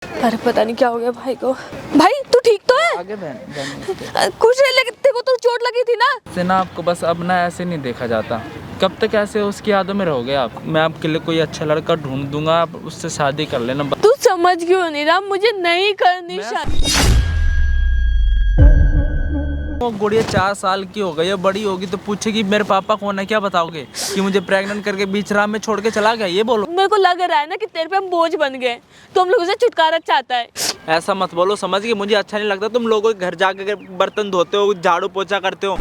अरे पता नहीं क्या हो गया भाई को। भाई तू ठीक तो है? आगे बहन कुछ नहीं, लेकिन तेरे को तो चोट लगी थी ना। से ना आपको बस अब ना ऐसे नहीं देखा जाता। कब तक ऐसे उसकी यादों में रहोगे आप? मैं आपके लिए कोई अच्छा लड़का ढूंढ दूंगा, आप उससे शादी कर लेना। तू समझ क्यों नहीं रहा? मुझे नहीं करनी शादी। वो गुड़िया 4 साल की हो गई है, बड़ी होगी तो पूछेगी मेरे पापा कौन है, क्या बताओगे? कि मुझे प्रेग्नेंट करके बीच राह में छोड़ के चला गया, ये बोलो। मेरे को लग रहा है ना कि तेरे पे हम बोझ बन गए, तो हम लोगों से छुटकारा चाहता है। ऐसा मत बोलो, समझ गए? मुझे अच्छा नहीं लगता तुम लोगों के घर जाके बर्तन धोते हो, झाड़ू पोछा करते हो।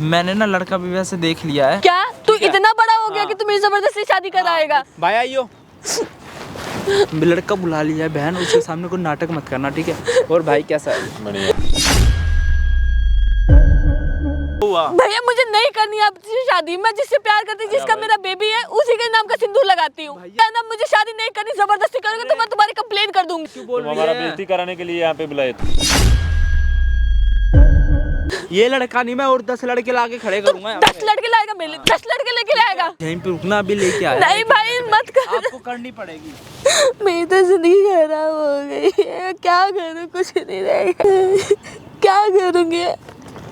मैंने ना लड़का भी वैसे देख लिया है। क्या तू इतना बड़ा हो गया कि तू मेरी जबरदस्ती शादी कराएगा? भाई आइयो। लड़का बुला लिया है बहन, उसके सामने कोई नाटक मत करना, ठीक है? और भाई कैसा है? बढ़िया। भैया मुझे नहीं करनी आपसे शादी। मैं जिससे प्यार करती, जिसका मेरा बेबी है, उसी के नाम का सिंदूर लगाती हूँ। ना मुझे शादी नहीं करनी, जबरदस्ती करोगे तो मैं तुम्हारी कंप्लेन कर दूंगी। तुम हमारा बेइज्जती कराने के लिए यहाँ पे बुलाए थे। ये लड़का नहीं, मैं और 10 लड़के लाके खड़े करूंगा। 10 लड़के लाएगा? मेरे 10 लड़के लेके लाएगा? यहीं पे रुकना, अभी लेके आया। नहीं भाई मत कर। आपको करनी पड़ेगी। मेरी तो जिंदगी खराब हो गई है, क्या करूँ? कुछ नहीं रहेगा। क्या करूँगी?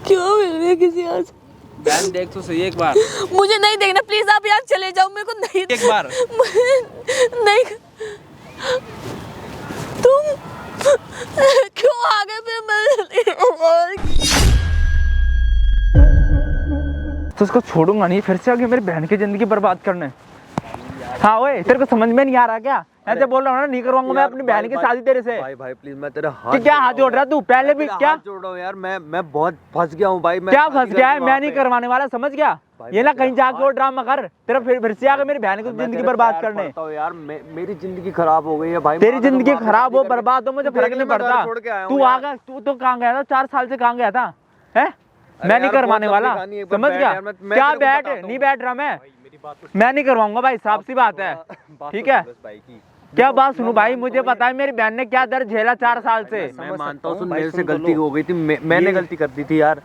क्यों मिल गया किसी और से? बहन देख तो सही एक बार। मुझे नहीं देखना, प्लीज आप यहाँ चले जाओ, मेरे को नहीं एक बार नहीं। तुम क्यों आ गए फिर? तो उसको छोड़ूंगा नहीं, फिर से आगे मेरी बहन की जिंदगी बर्बाद करने। हाँ ओए, तेरे को समझ में नहीं आ रहा क्या? ऐसे बोल रहा हूँ ना, नहीं करवाऊंगा मैं अपनी बहन की शादी तेरे से। भाई भाई प्लीज, मैं तेरा हाथ क्या हाथ जोड़ रहा तू? पहले भी क्या जोड़ रहा हूँ यार, मैं बहुत फंस गया हूँ भाई। मैं क्या फंस गया है? मैं नहीं करवाने वाला, समझ गया? ये ना कहीं जाके और ड्रामा कर, तेरा फिर से आगे मेरी बहन की जिंदगी बर्बाद करने। यार मेरी जिंदगी खराब हो गई है भाई। तेरी जिंदगी खराब हो, बर्बाद हो, मुझे फर्क नहीं पड़ता। तू आ गया, तू तो कहाँ गया था? 4 साल से कहाँ गया था? है मैं नहीं करवाने वाला, समझ गया? क्या बैठ नहीं बैठ रहा मैं नहीं करवाऊंगा भाई, साफ सी बात है, ठीक है? क्या बात सुनूं भाई? मुझे पता है मेरी बहन ने क्या दर्द झेला 4 साल से। मैं मानता हूँ, मेरे से गलती हो गई थी, मैंने गलती कर दी थी यार।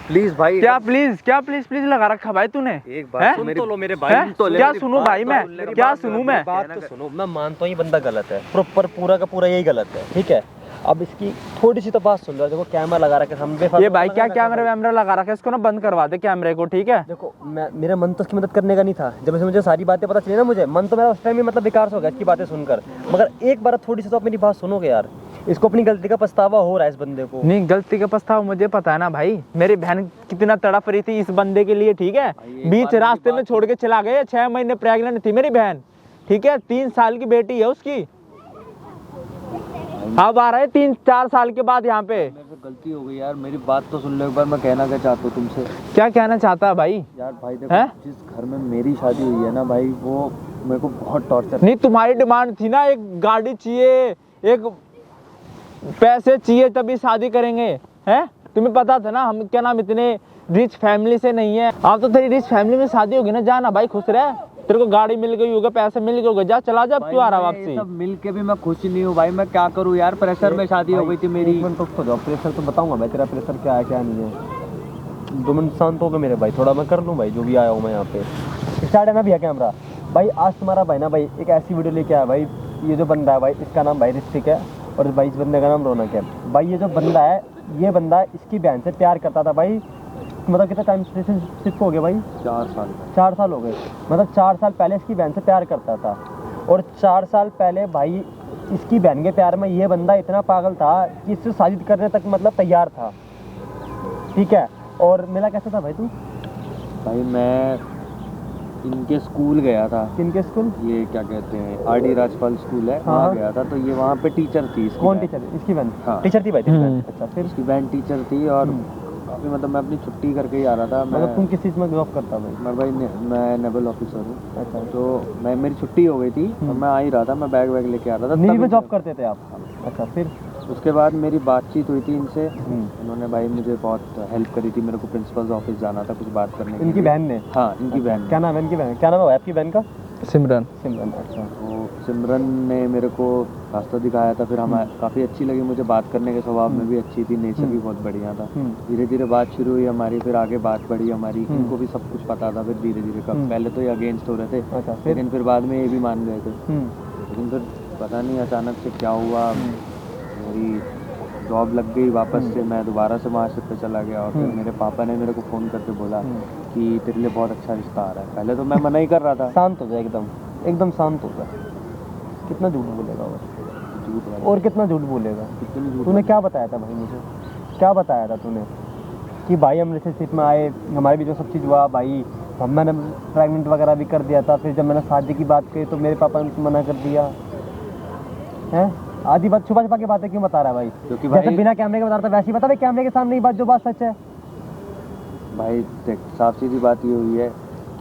प्लीज भाई। क्या प्लीज लगा रखा भाई तूने? एक बात सुन तो लो मेरे भाई। क्या सुनूं भाई मैं? क्या सुनूं मैं? बात तो सुनो, मैं मानता हूँ ये बंदा गलत है, प्रॉपर पूरा का पूरा यही गलत है, ठीक है? अब इसकी थोड़ी सी तो बात सुन लो। देखो कैमरा लगा रखा है, हम ये भाई क्या कैमरा लगा रखा है? इसको ना बंद करवा दे कैमरे को, ठीक है? देखो मेरा मन तो उसकी मदद करने का नहीं था। जब से मुझे सारी बातें पता चली ना, मुझे मन तो मेरा उस टाइम ही मतलब बेकार से हो गया इसकी बातें सुनकर। मगर एक बार थोड़ी सी तो आप मेरी बात सुनोगे यार। इसको अपनी गलती का पछतावा हो रहा है इस बंदे को। नहीं, गलती का पछतावा मुझे पता है ना भाई। मेरी बहन कितना तड़प रही थी इस बंदे के लिए, ठीक है? बीच रास्ते में छोड़ के चला गए। 6 महीने प्रेग्नेंट थी मेरी बहन, ठीक है? 3 साल की बेटी है उसकी। अब आ रहे 3-4 साल के बाद यहाँ पे। मेरे से गलती हो गई यार, मेरी बात तो सुन लो एक बार। मैं कहना क्या चाहता हूँ तुमसे। क्या कहना चाहता है भाई? यार भाई देखो, जिस घर में मेरी शादी हुई है ना भाई, वो मेरे को बहुत टॉर्चर। नहीं, तुम्हारी डिमांड थी ना, एक गाड़ी चाहिए, एक पैसे चाहिए, तभी शादी करेंगे, हैं? तुम्हें पता था ना हम क्या नाम इतने रिच फैमिली से नहीं है। अब तो तेरी रिच फैमिली में शादी होगी ना, जाना भाई, खुश रह। तेरे को गाड़ी मिल गई होगा, पैसे मिल गए होगा, जा चला जा। क्यों आ रहा वापसी? सब मिल के भी मैं खुश नहीं हूँ भाई। मैं क्या करूँ यार, प्रेशर में शादी हो गई थी मेरी। प्रेशर तो बताऊंगा मैं, तेरा प्रेशर क्या है क्या नहीं है। 2 मिनट शांत हो गए मेरे भाई, थोड़ा मैं कर लूँ भाई जो भी आया हूँ मैं यहाँ पे। स्टार्ट है ना भैया कैमरा। भाई आज तुम्हारा भाई ना भाई एक ऐसी वीडियो लेके आया भाई। ये जो बंदा है भाई, इसका नाम भाई ऋतिक है, और भाई इस बंदे का नाम रौनक है। भाई ये जो बंदा है, ये बंदा इसकी बहन से प्यार करता था भाई। मतलब कितना टाइम रिलेशनशिप हो गया भाई? 4 साल हो गए। मतलब 4 साल पहले इसकी बहन से प्यार करता था, और 4 साल पहले भाई इसकी बहन के प्यार में ये बंदा इतना पागल था कि इससे शादी करने तक मतलब तैयार था, ठीक है? और मिला कैसे था भाई तू? भाई मैं इनके स्कूल गया था। किनके स्कूल? ये क्या कहते हैं, RD राजपाल स्कूल है, हाँ। वहाँ गया था। तो ये वहाँ पे टीचर थी। कौन टीचर? इसकी बहन? हाँ। टीचर थी भाई तेरी बहन? अच्छा, फिर? इसकी बहन टीचर थी, और अभी मतलब मैं अपनी छुट्टी करके ही आ रहा था। मतलब तुम किस चीज़ में जॉब करता भाई? मैं नेवल ऑफिसर हूँ। अच्छा, तो मेरी छुट्टी हो गई थी और मैं आ ही रहा था। मैं बैग लेके आ रहा था। नेवी में जॉब करते थे आप? अच्छा, फिर उसके बाद मेरी बातचीत हुई थी इनसे। इन्होंने भाई मुझे बहुत हेल्प करी थी। मेरे को प्रिंसिपल ऑफिस जाना था कुछ बात करने के लिए। इनकी बहन ने? हाँ, इनकी बहन। क्या नाम है इनकी बहन? क्या नाम है आपकी बहन का? सिमरन। अच्छा। तो सिमरन ने मेरे को रास्ता दिखाया था। फिर हम काफ़ी अच्छी लगी मुझे, बात करने के स्वभाव में भी अच्छी थी, नेचर भी बहुत बढ़िया था। धीरे धीरे बात शुरू हुई हमारी, फिर आगे बात बढ़ी हमारी। इनको भी सब कुछ पता था। फिर धीरे धीरे पहले तो ये अगेंस्ट हो रहे थे, लेकिन फिर बाद में ये भी मान गए थे। फिर पता नहीं अचानक से क्या हुआ, मेरी जॉब लग गई वापस से, मैं दोबारा से महाराष्ट्र पे चला गया और फिर मेरे पापा ने मेरे को फ़ोन करके बोला कि तेरे लिए बहुत अच्छा रिश्ता आ रहा है। पहले तो मैं मना ही कर रहा था। शांत हो जाए, एकदम शांत हो जाए। कितना झूठ बोलेगा और कितना झूठ बोलेगा? तूने क्या बताया था भाई मुझे, क्या बताया था तूने कि भाई हम रिलेशनशिप में आए, हमारे भी जो सब चीज़ हुआ भाई, मैंने प्रेग्नेंट वगैरह भी कर दिया था, फिर जब मैंने शादी की बात कही तो मेरे पापा ने मना कर दिया है। आधी बात छुपा छुपा के बातें क्यों बता रहा है भाई? क्योंकि जैसे भाई बिना कैमरे के बता रहा था वैसे ही बता भाई, कैमरे के सामने ही बात जो बात सच है। भाई देख, साफ सीधी बात ये हुई है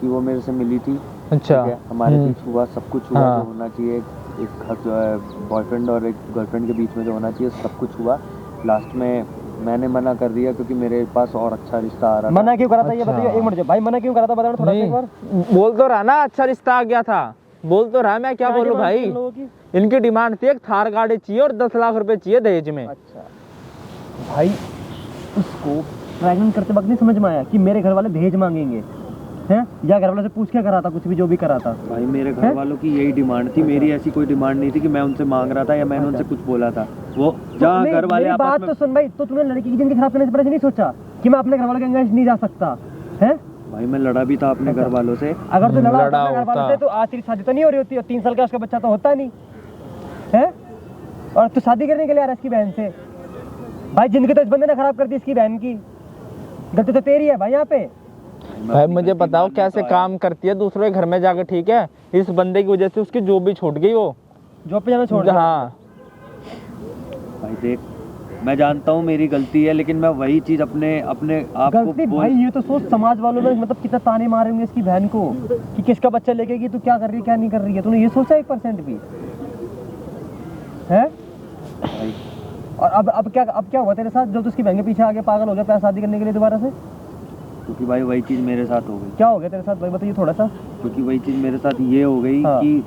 कि वो मेरे से मिली थी। अच्छा, हमारे बीच हुआ सब कुछ हुआ जो होना चाहिए, एक बॉयफ्रेंड और एक गर्लफ्रेंड के बीच में जो होना चाहिए सब कुछ हुआ। लास्ट में मैंने मना कर दिया क्योंकि मेरे पास और अच्छा रिश्ता आ रहा था। मना क्यों करा था ये बताइए, एक मिनट भाई, मना क्यों करा था बताओ थोड़ा सा एक बार। बोल तो रहा ना अच्छा रिश्ता आ गया था, बोल तो रहा, मैं क्या बोलूं भाई। इनकी डिमांड थी एक थार गाड़ी चाहिए और 10 लाख रुपए चाहिए दहेज में। अच्छा भाई, उसको प्रेग्नेंट करते वक्त नहीं समझ में आया कि मेरे घर वाले दहेज मांगेंगे हैं, या घर वालों से पूछ के करा था कुछ भी जो भी करा था? भाई मेरे घर वालों की यही डिमांड थी, मेरी ऐसी कोई डिमांड नहीं थी कि मैं उनसे मांग रहा था या मैंने उनसे कुछ बोला था। वो जहाँ घर वाले मेरी बात तो सुन भाई, तो तूने लड़की की जिंदगी खराब करने से पहले नहीं सोचा कि मैं अपने घर वालों के अंगेंस्ट नहीं जा सकता है? भाई मैं लड़ा भी था अपने घर वालों से। अगर तू लड़ा अपने घर वालों से तो आज तेरी शादी तो नहीं हो रही होती, और 3 साल का उसका बच्चा तो होता नहीं है। और तू शादी करने के लिए आ रहा है इसकी बहन से? भाई जिंदगी तो इस बंदे ने खराब कर दी इसकी बहन की, गलती तो तेरी है भाई यहाँ पे। भाई मुझे बताओ कैसे काम करती है दूसरे के घर में जाकर, ठीक है? इस बंदे की वजह से उसकी जॉब भी छूट गई, वो जॉब पे जाना छोड़ दिया। हाँ भाई देख, मैं जानता हूँ मेरी गलती है, लेकिन मैं वही चीज अपने आप को गलती भाई, ये तो सोच समाज वालों ने मतलब कितना ताने मारे होंगे इसकी बहन को कि किसका बच्चा लेके गई, तू क्या कर रही है क्या नहीं कर रही है, तूने ये सोचा 1% भी है? भाई और अब क्या हुआ तेरे साथ जब तू उसकी बहन के पीछे आगे पागल हो गया प्यार शादी करने के लिए दोबारा से? क्योंकि भाई वही चीज मेरे साथ हो गई। क्या हो गया तेरे साथ भाई बताइए थोड़ा सा। क्योंकि वही चीज मेरे साथ ये हो गई कि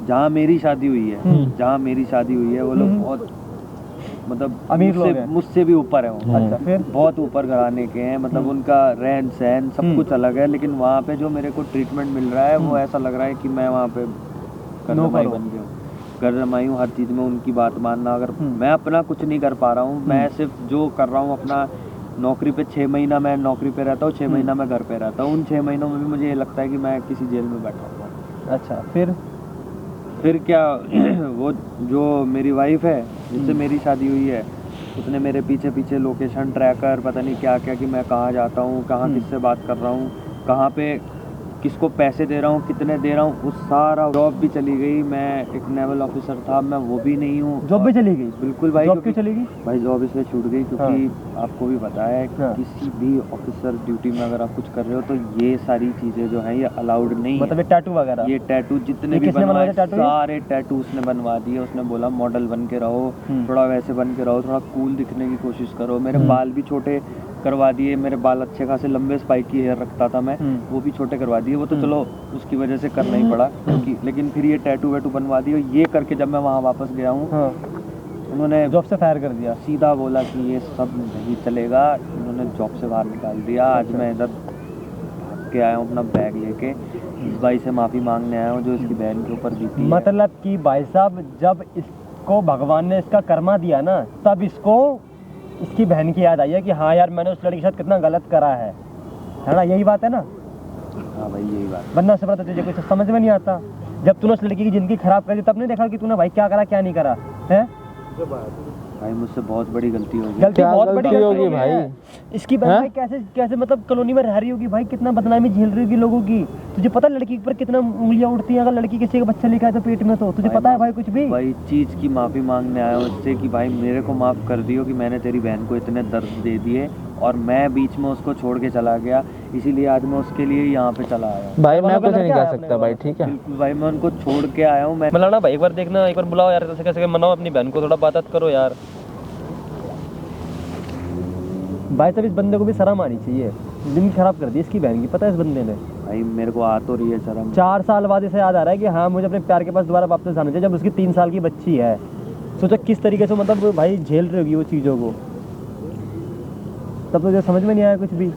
जहाँ मेरी शादी हुई है वो लोग बहुत मतलब अमीर लोग हैं, मुझसे भी ऊपर है वो। अच्छा, फिर बहुत ऊपर घराने के हैं, मतलब उनका रहन सहन सब कुछ अलग है, लेकिन वहाँ पे जो मेरे को ट्रीटमेंट मिल रहा है वो ऐसा लग रहा है कि मैं वहाँ पे कर्जमाई बन गया हूँ। कर्जमाई हूँ हर चीज़ में, उनकी बात मानना। अगर मैं अपना कुछ नहीं कर पा रहा हूँ, मैं सिर्फ जो कर रहा हूँ अपना नौकरी पे 6 महीना मैं नौकरी पे रहता हूँ, 6 महीना मैं घर पे रहता हूँ। उन 6 महीनों में भी मुझे ये लगता है कि मैं किसी जेल में बैठा हूँ। अच्छा, फिर क्या वो जो मेरी वाइफ है जिससे मेरी शादी हुई है, उसने मेरे पीछे लोकेशन ट्रैकर पता नहीं क्या क्या कि मैं कहाँ जाता हूँ, कहाँ किससे बात कर रहा हूँ, कहाँ पे किसको पैसे दे रहा हूँ, कितने दे रहा हूँ, वो सारा। जॉब भी चली गई, मैं एक नेवल ऑफिसर था, मैं वो भी नहीं हूँ। जॉब भी चली गई? बिल्कुल भाई। जॉब क्यों चली गई भाई? जॉब इसलिए छूट गई क्योंकि आपको भी पता है किसी भी ऑफिसर ड्यूटी में अगर आप कुछ कर रहे हो तो ये सारी चीजें जो है ये अलाउड नहीं मतलब ये टैटू वगैरह, ये टैटू जितने भी बनवाए सारे टैटू उसने बनवा दिए। उसने बोला मॉडल बन के रहो, थोड़ा वैसे बन के रहो, थोड़ा कूल दिखने की कोशिश करो। मेरे बाल भी छोटे करवा दिए, मेरे बाल अच्छे खासे लंबे स्पाइकी हेयर रखता था मैं, वो भी छोटे करवा दिए। वो तो चलो उसकी वजह से करना ही पड़ा क्योंकि, लेकिन फिर ये टैटू वैटू बनवा दिए। ये करके जब मैं वहाँ वापस गया हूँ उन्होंने जॉब से फायर कर दिया, सीधा बोला कि ये सब नहीं चलेगा। उन्होंने जॉब से बाहर निकाल दिया। आज मैं इधर भाग के आया हूँ अपना बैग लेके, इस भाई से माफ़ी मांगने आया हूँ जो इसकी बहन के ऊपर बीती है। मतलब कि भाई साहब जब इसको भगवान ने इसका कर्मा दिया ना, तब इसको इसकी बहन की याद आई है कि हाँ यार मैंने उस लड़की के साथ कितना गलत करा है ना? यही बात है ना? हाँ भाई यही बात। वरना से तुझे कुछ समझ में नहीं आता। जब तूने उस लड़की की जिंदगी खराब कर दी तब नहीं देखा कि तूने भाई क्या करा क्या नहीं करा है? भाई मुझसे बहुत बड़ी गलती होगी। गलती बहुत बड़ी होगी भाई। इसकी बहन भाई कैसे मतलब कॉलोनी में रह रही होगी भाई, कितना बदनामी झेल रही होगी लोगों की। तुझे पता है लड़की पर कितना उंगलियां उठती हैं अगर लड़की किसी का बच्चा लेकर आए तो पेट में, तो तुझे पता है भाई कुछ भी? भाई चीज की माफी मांगने आया हूँ इससे कि भाई मेरे को माफ कर दियो कि मैंने तेरी बहन को इतने दर्द दे दिए और मैं बीच में उसको छोड़ के चला गया, इसीलिए आज मैं उसके लिए यहाँ पे चला आया हूँ। भाई मैं कुछ नहीं कह सकता भाई, ठीक है? बिल्कुल भाई, मैं उनको छोड़ के आया हूँ। मैं मलाना भाई एक बार देखना, एक बार बुलाओ यार, कैसे कैसे मनाओ अपनी बहन को, थोड़ा बात करो यार। भाई साहब इस बंदे को भी शर्म आनी चाहिए, जिंदगी खराब कर दी इसकी बहन की, पता है इस बंदे ने? भाई मेरे को आ तो रही है शर्म। 4 साल बाद इसे याद आ रहा है कि हाँ मुझे अपने प्यार के पास दोबारा वापस जाना चाहिए, जब उसकी 3 साल की बच्ची है। सोचो किस तरीके से मतलब भाई झेल रही होगी वो चीज़ों को, तब तो समझ में नहीं आया कुछ भी।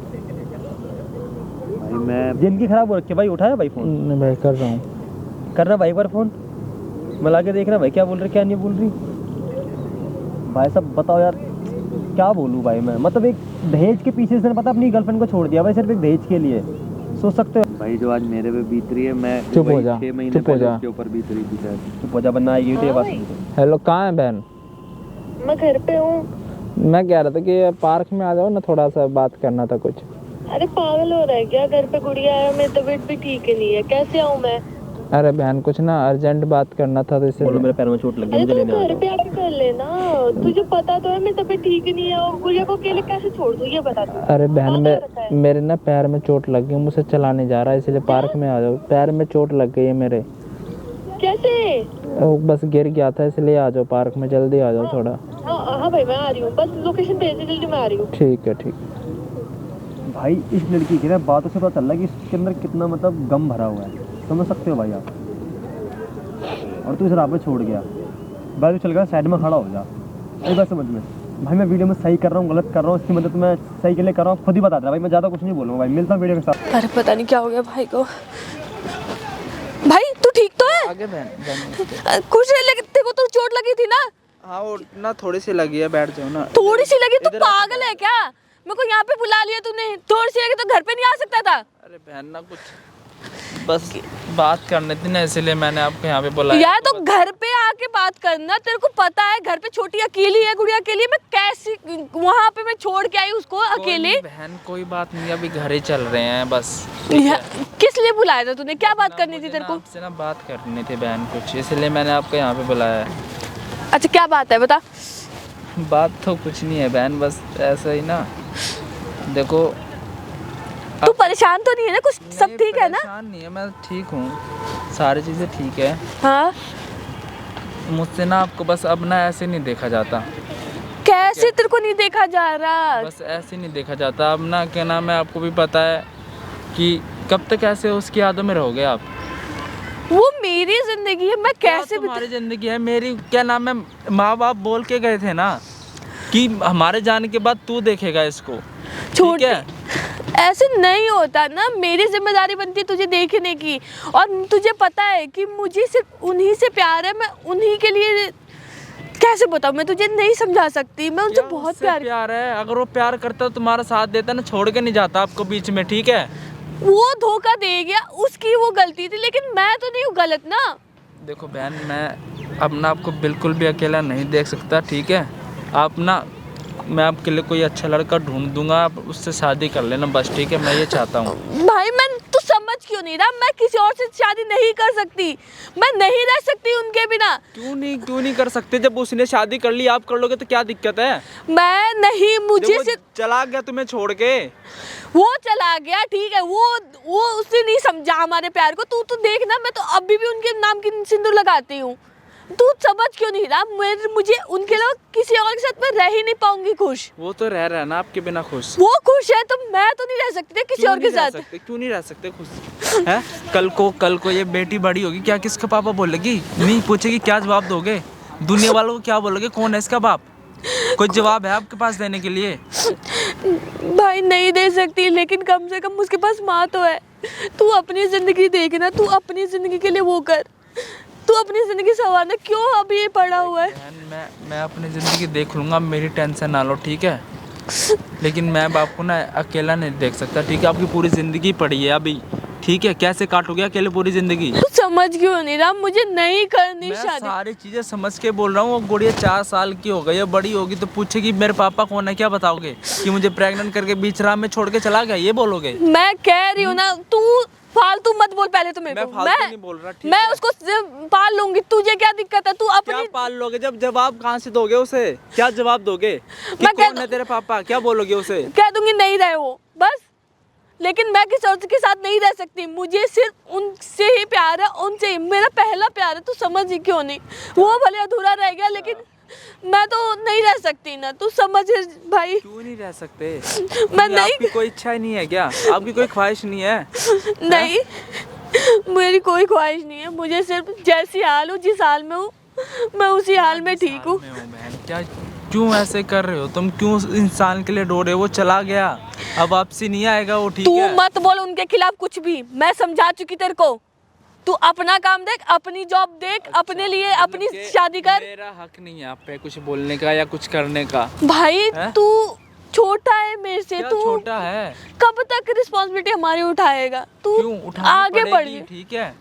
भाई मैं जिंदगी खराब हो रखी है भाई। उठाया भाई फोन? नहीं भाई कर रहा हूँ। कर रहा भाई एक बार फोन। मैं लाके देख रहा भाई क्या बोल रही क्या नहीं बोल रही। भाई साहब बताओ यार क्या बोलूँ भाई मैं, मतलब एक दहेज के पीछे से पता अपनी गर्लफ्रेंड को छोड़ दिया भाई सिर्फ एक दहेज के लिए, सोच सकते हो भाई जो आज मेरे पे बीत रही है, मैं चुप हो जा, 6 महीने चुप हो पहले जा। उसके ऊपर बीत रही थी शायद। चुप हो जा बनना आएगी तेरे पास। हेलो कहाँ है बहन? मैं घर पे हूँ। मैं कह रहा था कि पार्क में आ जाओ ना, थोड़ा सा बात करना था कुछ। अरे पागल हो रहा है क्या? घर पे गुड़िया है, मेरी तबीयत भी ठीक नहीं है, कैसे आऊँ मैं? अरे बहन कुछ ना अर्जेंट बात करना था तो बोलो मेरे पैर में चोट लग गई, मुझे लेने आ घर पे आके कर लेना, तुझे पता तो है मेरी तबीयत ठीक नहीं है, और गुड़िया को अकेले कैसे छोड़ दूँ ये बता तू। अरे बहन मेरे ना पैर में चोट लग गई, मुझसे चला नहीं जा रहा, इसलिए पार्क में आ जाओ। पैर में चोट लग गई है मेरे। कैसे? बस गिर गया था, इसलिए आ जाओ पार्क में, जल्दी आ जाओ थोड़ा। हाँ भाई मैं आ रही हूँ, बस लोकेशन भेज दे, जल्दी मैं आ रही हूँ। ठीक है ठीक। भाई इस लड़की की ना बातों से पता चल रहा है कि इसके अंदर कितना मतलब गम भरा हुआ है, समझ सकते हो भाई आप। और तू इस राह पे छोड़ गया भाई, तू चल गया साइड में खड़ा हो जा। एक बात समझ में भाई, मैं वीडियो में सही कर रहा हूँ गलत कर रहा हूँ, इसकी मदद मैं सही के लिए कर रहा हूँ, खुद ही बता दे रहा भाई, मैं ज़्यादा कुछ नहीं बोलूँगा भाई। मिलता हूँ वीडियो के साथ। अरे पता नहीं क्या हो गया भाई को। भाई तू ठीक तो है? आगे बहन कुछ नहीं, लेकिन तेरे को तो चोट लगी थी ना? हाँ वो ना थोड़ी सी लगी है, बैठ जाओ ना। थोड़ी सी लगी? तू पागल है क्या? मेरे को यहाँ पे बुला लिया तूने, थोड़ी सी लगी तो घर पे नहीं आ सकता था? अरे बहन ना कुछ बस बात करनी थी ना, इसलिए मैंने आपको यहाँ पे बुलाया। यार तो घर पे आके बात करना, तेरे को पता है घर पे छोटी अकेली है गुड़िया अकेली, मैं कैसे वहाँ पे मैं छोड़ के आई उसको अकेले। बहन कोई बात नहीं, अभी घर ही चल रहे हैं बस। किस लिए बुलाया था तूने? क्या बात करनी थी तेरे को? आपसे ना बात करनी थी बहन कुछ, इसलिए मैंने आपको यहाँ पे बुलाया है। अच्छा क्या बात है बता। बात तो कुछ नहीं है बहन, बस ऐसा ही ना, देखो तू परेशान तो नहीं है ना? कुछ सब ठीक है ना? परेशान नहीं है, मैं ठीक हूँ, सारी चीज़ें ठीक है। हाँ मुझसे ना आपको बस अब ना ऐसे नहीं देखा जाता। कैसे तेरे को नहीं देखा जा रहा? बस ऐसे नहीं देखा जाता अब ना, क्या नाम है, आपको भी पता है कि कब तक ऐसे उसकी यादों में रहोगे आप। वो मेरी जिंदगी है, मैं कैसे तुम्हारी जिंदगी है, मेरी क्या नाम है, माँ बाप बोल के गए थे ना कि हमारे जाने के बाद तू देखेगा इसको, ठीक है? ऐसे नहीं होता ना, मेरी जिम्मेदारी बनती है तुझे देखने की, और तुझे पता है कि मुझे सिर्फ उन्हीं से प्यार है, मैं उन्हीं के लिए कैसे बताऊँ, मैं तुझे नहीं समझा सकती, मैं उनसे बहुत प्यार है। अगर वो प्यार करता तो तुम्हारा साथ देता ना, छोड़ के नहीं जाता आपको बीच में, ठीक है? वो धोखा दे गया, उसकी वो गलती थी, लेकिन मैं तो नहीं हूँ गलत ना। देखो बहन मैं अब ना आपको बिल्कुल भी अकेला नहीं देख सकता, ठीक है? आप ना, मैं आपके लिए कोई अच्छा लड़का ढूंढ दूंगा, आप उससे शादी कर लेना बस, ठीक है? मैं ये चाहता हूँ। भाई मैं, तू समझ क्यों नहीं रहा? मैं किसी और से शादी नहीं कर सकती, मैं नहीं रह सकती उनके बिना। क्यों नहीं कर सकते? जब उसने शादी कर ली, आप कर लोगे तो क्या दिक्कत है? मैं नहीं, मुझे सिर्फ चला गया तुम्हें छोड़ के, वो चला गया, ठीक है, वो उसने नहीं समझा हमारे प्यार को। तू तो देख ना, मैं तो अभी भी उनके नाम की सिंदूर लगाती हूँ। तू समझ क्यों नहीं रहा? मुझे उनके अलावा किसी और के साथ मैं रह ही नहीं पाऊंगी खुश। वो तो रह रहा है ना आपके बिना खुश। वो खुश है तो मैं तो नहीं रह सकती किसी और के साथ। क्यों नहीं रह सकते खुश है? कल को ये बेटी बड़ी होगी, क्या किसका पापा बोलेगी? नहीं पूछेगी, क्या जवाब दोगे? दुनिया वालों को क्या बोलोगे? कौन है इसका बाप? कोई जवाब है आपके पास देने के लिए? भाई नहीं दे सकती, लेकिन कम से कम उसके पास माँ तो है। तू अपनी जिंदगी देखना, तू अपनी जिंदगी के लिए वो कर, तू अपनी जिंदगी संवारना, क्यों अभी ये पड़ा हुआ है? मैं अपनी जिंदगी देख लूंगा, मेरी टेंशन ना लो, ठीक है? लेकिन मैं आपको ना अकेला नहीं देख सकता, ठीक है? आपकी पूरी जिंदगी पड़ी है अभी, ठीक है? कैसे काटोगे अकेले पूरी जिंदगी? तू समझ क्यों नहीं रहा? मुझे नहीं करनी शादी। सारी चीजें समझ के बोल रहा हूँ। वो गुड़िया 4 साल की हो गई है, बड़ी होगी तो पूछेगी मेरे पापा कौन है, क्या बताओगे? कि मुझे प्रेग्नेंट करके बीच राह में छोड़ के चला गया, ये बोलोगे? मैं कह रही हूँ ना, तू फालतू मत बोल पहले तो मेरे को। मैं नहीं बोल रहा, ठीक मैं है? उसको पाल लूंगी, तुझे क्या दिक्कत है? तू अपनी क्या पाल लोगे? जब जवाब कहाँ से दोगे उसे? क्या जवाब दोगे कि मैं कौन है तेरे पापा? क्या बोलोगे उसे? कह दूंगी नहीं रहे वो बस, लेकिन मैं किसी और के साथ नहीं रह सकती। मुझे सिर्फ उनसे ही प्यार है, उनसे ही मेरा पहला प्यार है। तू समझ ही क्यों नहीं? वो भले अधूरा रह गया, लेकिन मैं तो नहीं रह सकती ना, तू समझ भाई। क्यों नहीं रह सकते? मैं नहीं, आपकी कोई इच्छा ही नहीं है क्या? आपकी कोई ख्वाहिश नहीं है? नहीं मेरी कोई ख्वाहिश नहीं है। मुझे सिर्फ जैसी हाल हूँ, जिस हाल में हूँ, मैं उसी हाल में ठीक हूँ। क्या क्यों ऐसे कर रहे हो तुम? क्यों इंसान के लिए रो रहे हो? वो चला गया, अब वापसी नहीं आएगा वो, ठीक है? तू मत बोल उनके खिलाफ कुछ भी, मैं समझा चुकी तेरे को। तू अपना काम देख, अपनी जॉब देख, अपने लिए अपनी शादी कर। मेरा हक नहीं है आप पे कुछ बोलने का या कुछ करने का। भाई तू छोटा है मेरे से, क्या तू छोटा है? कब तक रिस्पॉन्सिबिलिटी हमारी उठाएगा? तू क्यों उठानी आगे बढ़ पड़ेगी, जा। ठीक है?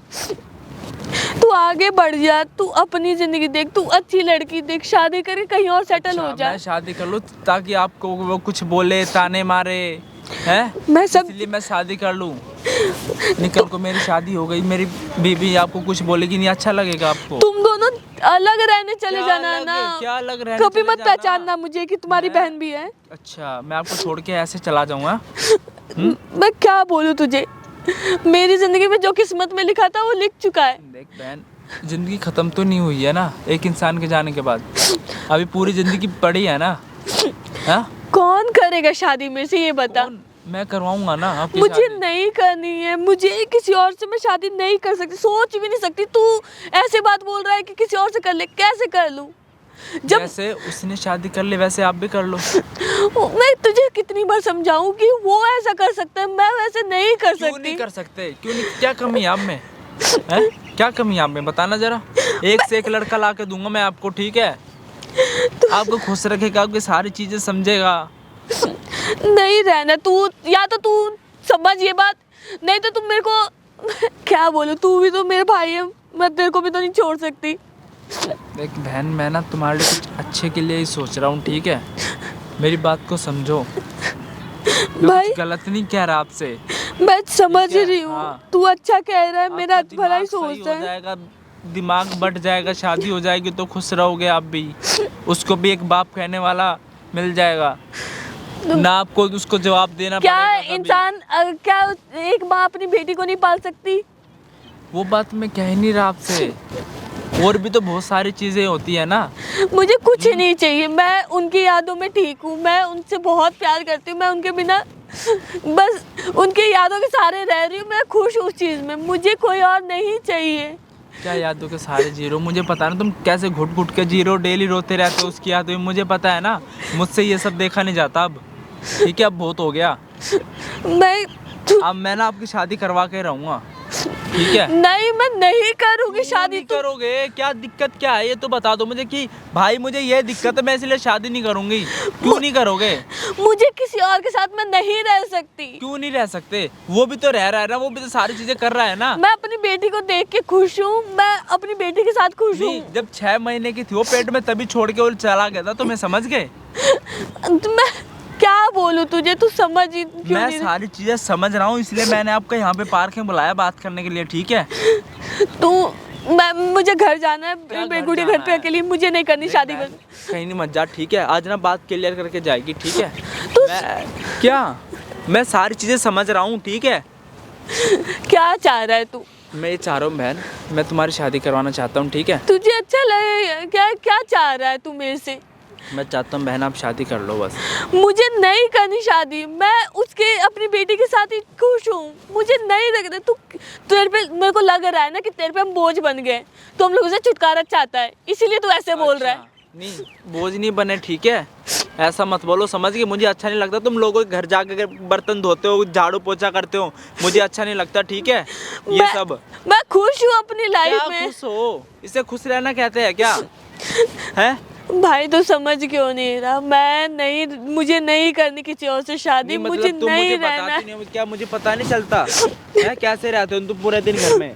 तू आगे बढ़ जा, तू अपनी जिंदगी देख, तू अच्छी लड़की देख, शादी करके कहीं और सेटल हो जा। मैं शादी कर लूं ताकि आपको वो कुछ बोले, ताने मारे हैं? मैं सब इसलिए मैं शादी कर लूं? निकल को मेरी शादी हो गई, मेरी बीवी आपको कुछ बोलेगी नहीं, अच्छा लगेगा आपको? तुम दोनों अलग रहने चले क्या जाना अलग? ना, क्या अलग रहने कभी चले मत जाना? पहचानना मुझे कि तुम्हारी बहन भी है। अच्छा, मैं आपको छोड़ के ऐसे चला जाऊंगा? मैं क्या बोलूं तुझे, मेरी जिंदगी में जो किस्मत में लिखा था वो लिख चुका है। देख बहन, जिंदगी खत्म तो नहीं हुई है ना एक इंसान के जाने के बाद, अभी पूरी जिंदगी पड़ी है ना। हाँ? कौन करेगा शादी मेरे से, ये बता। मैं करवाऊंगा ना आपकी मुझे शादी। नहीं करनी है, मुझे किसी और से मैं शादी नहीं कर सकती, सोच भी नहीं सकती। तू ऐसे बात बोल रहा है कि किसी और से कर ले, कैसे कर लूं? जब जैसे उसने शादी कर ली वैसे आप भी कर लो। मैं तुझे कितनी बार समझाऊं कि वो ऐसा कर सकता है, मैं वैसे नहीं कर क्यों सकती। नहीं कर सकते? क्यों नहीं? क्या कमी है आप में? हैं? क्या कमी है आप में, बताना जरा। एक से एक लड़का ला के दूंगा मैं आपको, ठीक है? आपको खुश रखेगा, आपकी सारी चीजें समझेगा। नहीं रहना तू, या तो तू समझ ये बात, नहीं तो तुम मेरे को क्या बोलूं, तू भी तो मेरे भाई है, मैं तेरे को भी तो नहीं छोड़ सकती। देख बहन, मैं ना तुम्हारे लिए कुछ अच्छे के लिए ही सोच रहा हूँ, ठीक है? मेरी बात को समझो। मैं भाई कुछ गलत नहीं कह रहा आपसे। मैं समझ ठीक है? रही हूँ, हाँ। तू अच्छा कह रहा है, मेरा आपका भला ही दिमाग सही सोचता हो है। जाएगा, दिमाग बट जाएगा, शादी हो जाएगी तो खुश रहोगे आप भी, उसको भी एक बाप कहने वाला मिल जाएगा ना, आपको उसको जवाब देना क्या पड़ेगा कभी। इंसान क्या एक माँ अपनी बेटी को नहीं पाल सकती? वो बात मैं कह नहीं रहा आपसे, और भी तो बहुत सारी चीजें होती है ना। मुझे कुछ नहीं चाहिए, मैं उनकी यादों में ठीक हूँ, मैं उनसे बहुत प्यार करती हूँ, मैं उनके बिना बस उनकी यादों के सहारे रह रही हूँ, मैं खुश हूँ उस चीज़ में, मुझे कोई और नहीं चाहिए। क्या यादों के सारे जीरो? मुझे पता है ना तुम कैसे घुट घुट के जीरो डेली रोते रहते हो उसकी यादों में, मुझे पता है ना। मुझसे ये सब देखा नहीं जाता अब, ठीक है? अब बहुत हो गया। अब मैं ना आपकी शादी करवा के रहूँगा, ठीक है? नहीं, मैं नहीं करूँगी शादी। नहीं करोगे? क्या दिक्कत क्या है ये तो बता दो मुझे कि भाई मुझे ये दिक्कत है, मैं इसलिए शादी नहीं करूँगी। क्यों नहीं करोगे? मुझे किसी और के साथ मैं नहीं रह सकती। क्यों नहीं रह सकते? वो भी तो रह रहा है ना, वो भी तो सारी चीजें कर रहा है ना। मैं अपनी बेटी को देख के खुश हूँ, मैं अपनी बेटी के साथ खुश हूँ। नहीं, जब 6 महीने की थी वो पेट में तभी छोड़ के वो चला गया था, तो मैं समझ गए। मैं क्या बोलूं तुझे, तू समझ ही क्यों मैं नहीं सारी चीजें समझ रहा हूँ, इसलिए मैंने आपको यहाँ पे पार्क में बुलाया बात करने के लिए, ठीक है? तू मुझे घर जाना है, क्या घर बेगुड़ी घर जाना पे है? अकेली, मुझे नहीं करनी शादी बस। कहीं नहीं मत जा, ठीक है? आज ना बात क्लियर करके जाएगी, ठीक है? तू क्या? मैं सारी चीजें समझ रहा हूँ, ठीक है? क्या चाह रहा है तू? मैं ये चाह रहा हूँ बहन, मैं तुम्हारी शादी करवाना चाहता हूँ, ठीक है? तुझे अच्छा लगे क्या? क्या चाह रहा है तू मेरे से? मैं चाहता हूँ बहन आप शादी कर लो बस। मुझे नहीं करनी शादी, मैं उसके अपनी बेटी के साथ ही खुश हूँ, मुझे नहीं लग रहा। तू तेरे पे मेरे को लग रहा है ना कि तेरे पे हम बोझ बन गए, तो हम लोगों से छुटकारा चाहता है, इसीलिए तू ऐसे बोल रहा है। नहीं, बोझ नहीं बने, ठीक है? ऐसा मत बोलो, समझ गए? मुझे अच्छा नहीं लगता तुम लोगों के घर जाके बर्तन धोते हो, झाड़ू पोछा करते हो, मुझे अच्छा नहीं लगता, ठीक है? ये सब मैं खुश हूँ अपनी लाइफ क्या में। खुश हो? इसे खुश रहना कहते हैं क्या? हैं? भाई तो समझ क्यों नहीं रहा? मैं नहीं, मुझे नहीं करनी किसी और से शादी, नहीं, मुझे मतलब तुम नहीं मुझे रहना बताती नहीं हो, क्या मुझे पता नहीं चलता है? कैसे रहते हो तुम पूरे दिन घर में?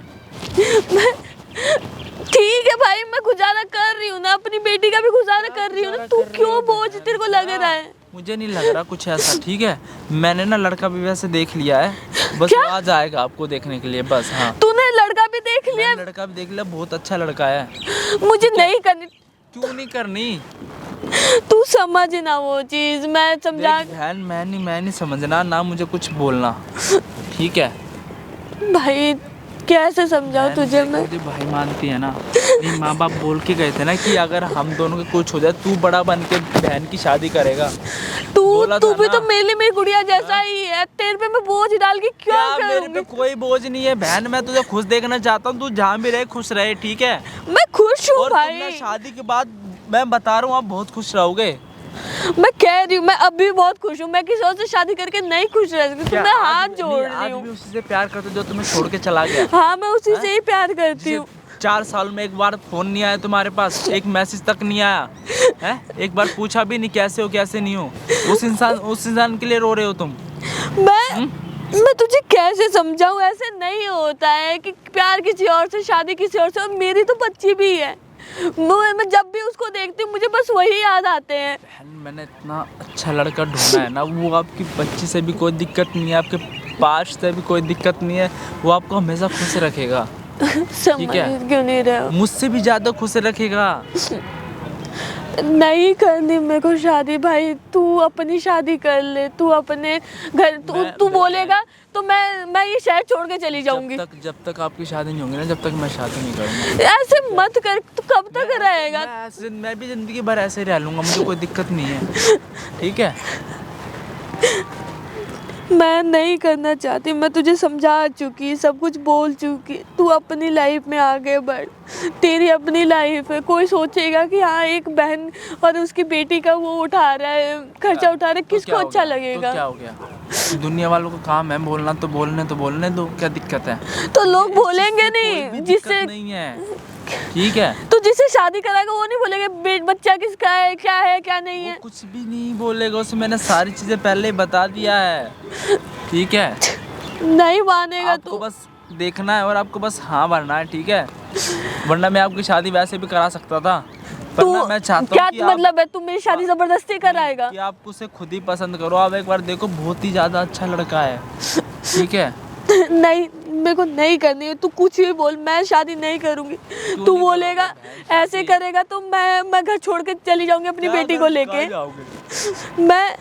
ठीक है भाई, मैं गुजारा कर रही हूँ ना, अपनी बेटी का भी गुजारा कर रही हूँ ना, तू क्यों बोझ तेरे को लग रहा है? मुझे नहीं लग रहा कुछ ऐसा, ठीक है? मैंने ना लड़का भी वैसे देख लिया है, बस क्या? वो आ जाएगा आपको देखने के लिए, बस। हाँ, तूने लड़का भी देख लिया? मैंने लड़का भी देख लिया, बहुत अच्छा लड़का है। मुझे नहीं करनी। क्यों नहीं करनी? तू समझ ना वो चीज, मैं समझा। देख बहन, मैं नहीं समझना ना, मुझे कुछ बोलना, ठीक है? भाई कैसे समझाऊं बहन, तुझे देख, मैं? मुझे भाई मानती है ना, मेरे माँ बाप बोल के गए थे ना कि अगर हम दोनों के कुछ हो जाए तू बड़ा बन के बहन की शादी करेगा। तू बोला तू था भी ना। तो मेरे लिए मेरी गुड़िया जैसा ही है, तेरे पे मैं बोझ डाल के क्यों क्या मेरे पे करूंगी? कोई बोझ नहीं है बहन, मैं तुझे खुश देखना चाहता हूँ, तू जहाँ भी रहे खुश रहे, ठीक है? मैं खुश हूँ और तुम ना भाई। शादी के बाद मैं बता रहा हूँ आप बहुत खुश रहोगे, मैं कह रही हूँ, मैं अभी बहुत खुश हूँ, मैं किसी और से शादी करके नहीं खुश रह सकती, तो मैं हाथ जोड़ रही आज हूँ। भी उसी से प्यार करते जो तुम्हें छोड़ के चला गया? हाँ, मैं उसी से ही प्यार करती हूँ। 4 साल में एक बार फोन नहीं आया तुम्हारे पास, एक मैसेज तक नहीं आया है, एक बार पूछा भी नहीं कैसे हो कैसे नहीं हो। उस इंसान के लिए रो रहे हो तुम। मैं तुझे कैसे समझाऊं, ऐसे नहीं होता है कि प्यार किसी और से, शादी किसी और से, और मेरी तो बच्ची भी है। मैं जब भी उसको देखती हूँ मुझे बस वही याद आते हैं। बहन, मैंने इतना अच्छा लड़का ढूंढा है ना, वो आपकी बच्ची से भी कोई दिक्कत नहीं है, आपके पास से भी कोई दिक्कत नहीं है, वो आपको हमेशा खुश रखेगा। समझ क्यों नहीं रहे हो? मुझसे भी ज्यादा खुश रखेगा। नहीं करनी मेरे को शादी भाई, तू अपनी शादी कर ले, तू अपने घर, तू बोलेगा तो मैं ये शहर छोड़ के चली जाऊंगी। जब तक आपकी शादी नहीं होगी ना, जब तक मैं शादी नहीं करूंगा। ऐसे मत कर, तू कब तक रहेगा? मैं भी जिंदगी भर ऐसे ही रह लूंगा, मुझे कोई दिक्कत नहीं है, ठीक है? मैं नहीं करना चाहती, मैं तुझे समझा चुकी, सब कुछ बोल चुकी। तू अपनी लाइफ में आगे बढ़, तेरी अपनी लाइफ है। कोई सोचेगा कि हाँ एक बहन और उसकी बेटी का वो उठा रहा है, खर्चा उठा रहा है, किसको अच्छा लगेगा? तो क्या हो गया? दुनिया वालों का काम है बोलना, तो बोलने दो, क्या दिक्कत है? तो लोग बोलेंगे नहीं, जिससे नहीं है, ठीक है? तो जिससे शादी कराएगा वो नहीं बोलेंगे बच्चा किसका है, क्या नहीं है? कुछ भी नहीं बोलेगा, उसे मैंने सारी चीजें पहले ही बता दिया है, ठीक है? नहीं मानेगा आपको बस देखना है और आपको बस हाँ भरना है, ठीक है? वरना मैं आपकी शादी वैसे भी करा सकता था, पर ना मैं चाहता हूँ क्या मतलब है, तू मेरी शादी जबरदस्ती कराएगा? कि आप उसे खुद ही पसंद करो। आप एक बार देखो, बहुत ही ज्यादा अच्छा लड़का है, ठीक है? नहीं, मेरे को नहीं करनी है, तू कुछ भी बोल, मैं शादी नहीं करूंगी। तू बोलेगा ऐसे करेगा तो मैं घर छोड़ के चली जाऊंगी अपनी बेटी को लेके। मैं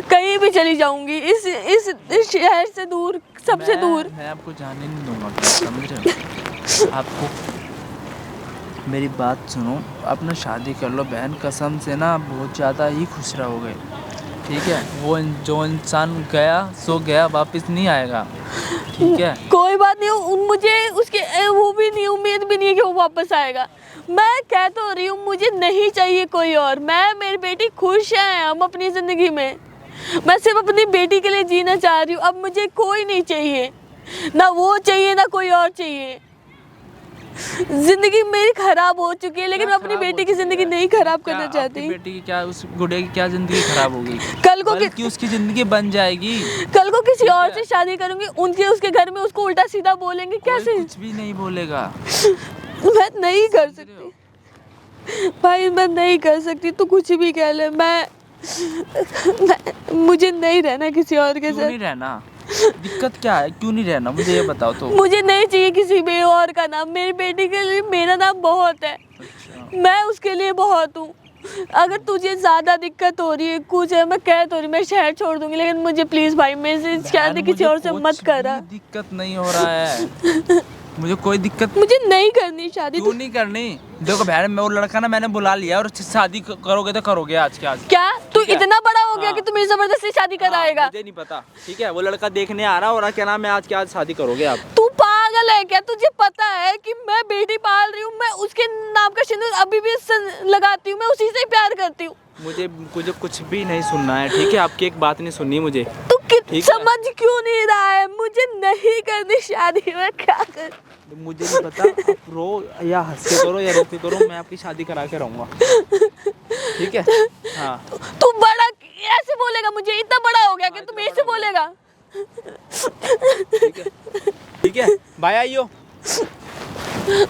कहीं भी चली जाऊंगी, इस शहर से दूर, सबसे दूर। मैं आपको जाने नहीं दूंगा, समझ रहे हो? आपको मेरी बात सुनो, अपना शादी कर लो बहन, कसम से ना बहुत ज़्यादा ही खुश रहोगे, ठीक है? वो जो इंसान गया सो गया, वापस नहीं आएगा, ठीक है? कोई बात नहीं, मुझे उसके वो भी नहीं, उम्मीद भी नहीं है कि वो वापस आएगा। मैं कह तो रही हूँ, मुझे नहीं चाहिए कोई और। मैं, मेरी बेटी खुश है, हम अपनी ज़िंदगी में, मैं सिर्फ अपनी बेटी के लिए जीना चाह रही हूँ। अब मुझे कोई नहीं चाहिए, ना वो चाहिए ना कोई और चाहिए। जिंदगी मेरी खराब हो चुकी है, लेकिन मैं अपनी बेटी की जिंदगी नहीं खराब करना चाहती। बेटी की क्या, उस गुड़े की क्या जिंदगी खराब होगी? कल को कि उसकी जिंदगी बन जाएगी। कल को किसी और से शादी करूंगी, उसके घर में उसको उल्टा सीधा बोलेंगे, कैसे? कुछ भी नहीं बोलेगा। मैं नहीं कर सकती भाई, मैं नहीं कर सकती, तू कुछ भी कह ले। मैं मुझे नहीं रहना किसी और के साथ। नहीं रहना? दिक्कत क्या है, क्यों नहीं रहना, मुझे ये बताओ तो। मुझे नहीं चाहिए किसी भी और का नाम, मेरी बेटी के लिए मेरा नाम बहुत है। मैं उसके लिए बहुत हूँ। अगर तुझे ज्यादा दिक्कत हो रही है, कुछ है, मैं कह तो रही, मैं शहर छोड़ दूंगी, लेकिन मुझे प्लीज भाई, मेरे से शादी किसी और से मत करा। दिक्कत नहीं हो रहा है, मुझे कोई दिक्कत। मुझे नहीं करनी शादी। क्यों नहीं करनी? देखो बहन, मैं वो लड़का ना मैंने बुला लिया, और शादी करोगे तो करोगे आज के आज। क्या तू इतना बड़ा हो गया कि तू मेरी जबरदस्ती शादी कराएगा? मुझे नहीं पता, ठीक है? वो लड़का देखने आ रहा, और क्या नाम है, आज के आज शादी करोगे आप? तू पागल है क्या? तुझे पता है कि मैं बेटी पाल रही हूँ, मैं उसके नाम का सिंदूर अभी भी लगाती हूँ, मैं उसी से प्यार करती हूँ। मुझे कुछ भी नहीं सुनना है, ठीक है? आपकी एक बात नहीं सुननी मुझे। तू समझ क्यों नहीं रहा है? मुझे नहीं करनी शादी, मैं क्या कर? मुझे नहीं पता, आप रो या हंस के करो या रो के करो, मैं आपकी शादी करा के रहूंगा, ठीक है? हाँ। तू बड़ा ऐसे बोलेगा? मुझे इतना बड़ा हो गया कि तू मेरे से बोलेगा? ठीक है भाई, आइयो।